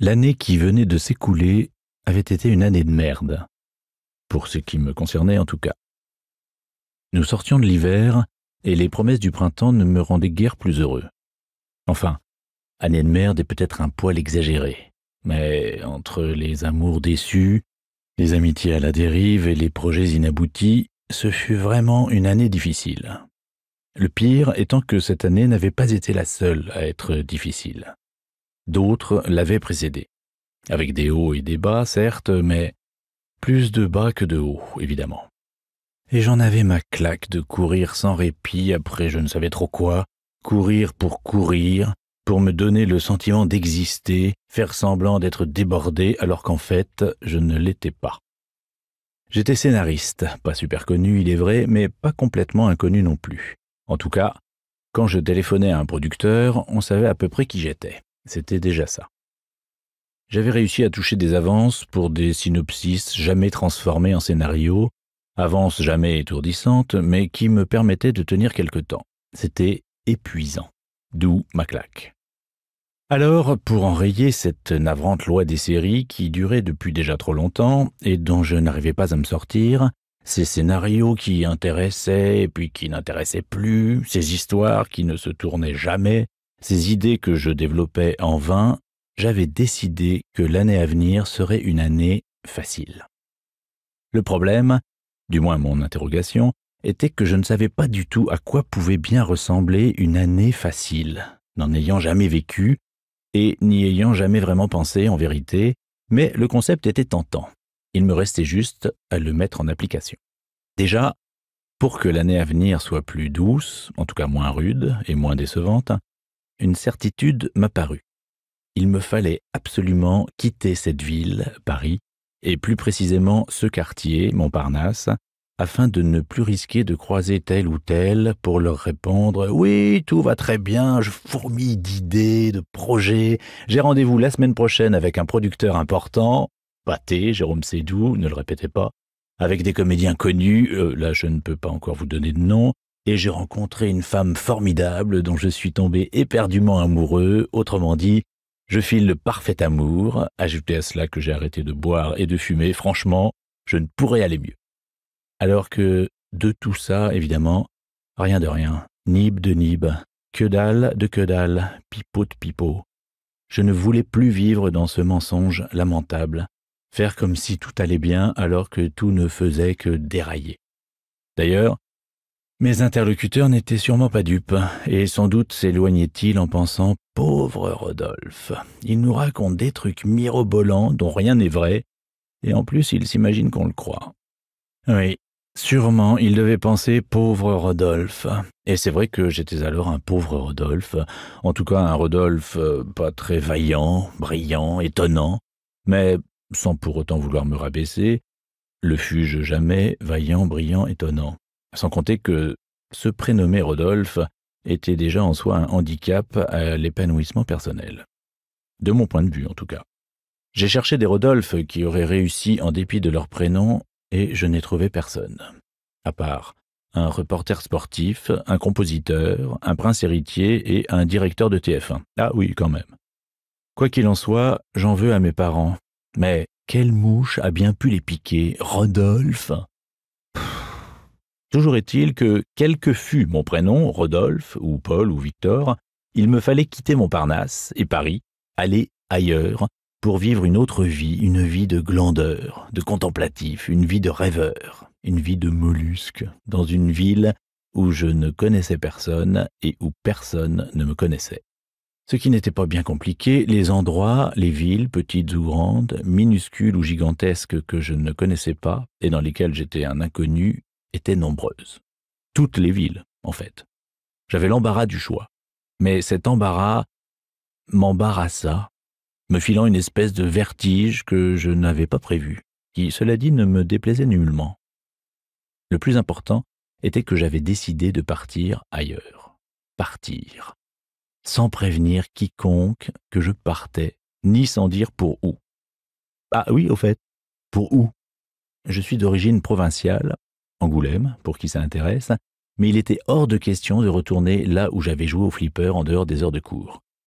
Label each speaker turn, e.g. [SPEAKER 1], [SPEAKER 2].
[SPEAKER 1] L'année qui venait de s'écouler avait été une année de merde, pour ce qui me concernait en tout cas. Nous sortions de l'hiver et les promesses du printemps ne me rendaient guère plus heureux. Enfin, année de merde est peut-être un poil exagéré, mais entre les amours déçus, les amitiés à la dérive et les projets inaboutis, ce fut vraiment une année difficile. Le pire étant que cette année n'avait pas été la seule à être difficile. D'autres l'avaient précédée, avec des hauts et des bas, certes, mais plus de bas que de hauts, évidemment. Et j'en avais ma claque de courir sans répit après je ne savais trop quoi, courir, pour me donner le sentiment d'exister, faire semblant d'être débordé alors qu'en fait, je ne l'étais pas. J'étais scénariste, pas super connu, il est vrai, mais pas complètement inconnu non plus. En tout cas, quand je téléphonais à un producteur, on savait à peu près qui j'étais. C'était déjà ça. J'avais réussi à toucher des avances pour des synopsis jamais transformés en scénario, avances jamais étourdissantes, mais qui me permettaient de tenir quelque temps. C'était épuisant. D'où ma claque. Alors, pour enrayer cette navrante loi des séries qui durait depuis déjà trop longtemps et dont je n'arrivais pas à me sortir, ces scénarios qui intéressaient et puis qui n'intéressaient plus, ces histoires qui ne se tournaient jamais, ces idées que je développais en vain, j'avais décidé que l'année à venir serait une année facile. Le problème, du moins mon interrogation, était que je ne savais pas du tout à quoi pouvait bien ressembler une année facile, n'en ayant jamais vécu et n'y ayant jamais vraiment pensé en vérité, mais le concept était tentant. Il me restait juste à le mettre en application. Déjà, pour que l'année à venir soit plus douce, en tout cas moins rude et moins décevante, une certitude m'apparut. Il me fallait absolument quitter cette ville, Paris, et plus précisément ce quartier, Montparnasse, afin de ne plus risquer de croiser tel ou tel pour leur répondre « Oui, tout va très bien, je fourmille d'idées, de projets, j'ai rendez-vous la semaine prochaine avec un producteur important, Pathé, Jérôme Sédou, ne le répétez pas, avec des comédiens connus, là je ne peux pas encore vous donner de nom, et j'ai rencontré une femme formidable dont je suis tombé éperdument amoureux, autrement dit, je file le parfait amour, ajoutez à cela que j'ai arrêté de boire et de fumer, franchement, je ne pourrais aller mieux. » Alors que de tout ça, évidemment, rien de rien, nib de nib, que dalle de que dalle, pipeau de pipeau. Je ne voulais plus vivre dans ce mensonge lamentable, faire comme si tout allait bien alors que tout ne faisait que dérailler. D'ailleurs, mes interlocuteurs n'étaient sûrement pas dupes, et sans doute s'éloignaient-ils en pensant « Pauvre Rodolphe, il nous raconte des trucs mirobolants dont rien n'est vrai, et en plus il s'imagine qu'on le croit. » Oui, sûrement il devait penser « Pauvre Rodolphe », et c'est vrai que j'étais alors un pauvre Rodolphe, en tout cas un Rodolphe pas très vaillant, brillant, étonnant, mais sans pour autant vouloir me rabaisser, le fus-je jamais vaillant, brillant, étonnant. Sans compter que se prénommer Rodolphe était déjà en soi un handicap à l'épanouissement personnel. De mon point de vue, en tout cas. J'ai cherché des Rodolphes qui auraient réussi en dépit de leur prénom et je n'ai trouvé personne. À part un reporter sportif, un compositeur, un prince héritier et un directeur de TF1. Ah oui, quand même. Quoi qu'il en soit, j'en veux à mes parents. Mais quelle mouche a bien pu les piquer, Rodolphe ? Toujours est-il que, quel que fût mon prénom, Rodolphe, ou Paul, ou Victor, il me fallait quitter Montparnasse et Paris, aller ailleurs, pour vivre une autre vie, une vie de glandeur, de contemplatif, une vie de rêveur, une vie de mollusque, dans une ville où je ne connaissais personne et où personne ne me connaissait. Ce qui n'était pas bien compliqué, les endroits, les villes, petites ou grandes, minuscules ou gigantesques que je ne connaissais pas et dans lesquelles j'étais un inconnu, étaient nombreuses. Toutes les villes, en fait. J'avais l'embarras du choix. Mais cet embarras m'embarrassa, me filant une espèce de vertige que je n'avais pas prévu, qui, cela dit, ne me déplaisait nullement. Le plus important était que j'avais décidé de partir ailleurs. Partir. Sans prévenir quiconque que je partais, ni sans dire pour où. Ah oui, au fait, pour où? Je suis d'origine provinciale, Angoulême, pour qui ça intéresse, mais il était hors de question de retourner là où j'avais joué au flipper en dehors des heures de cours.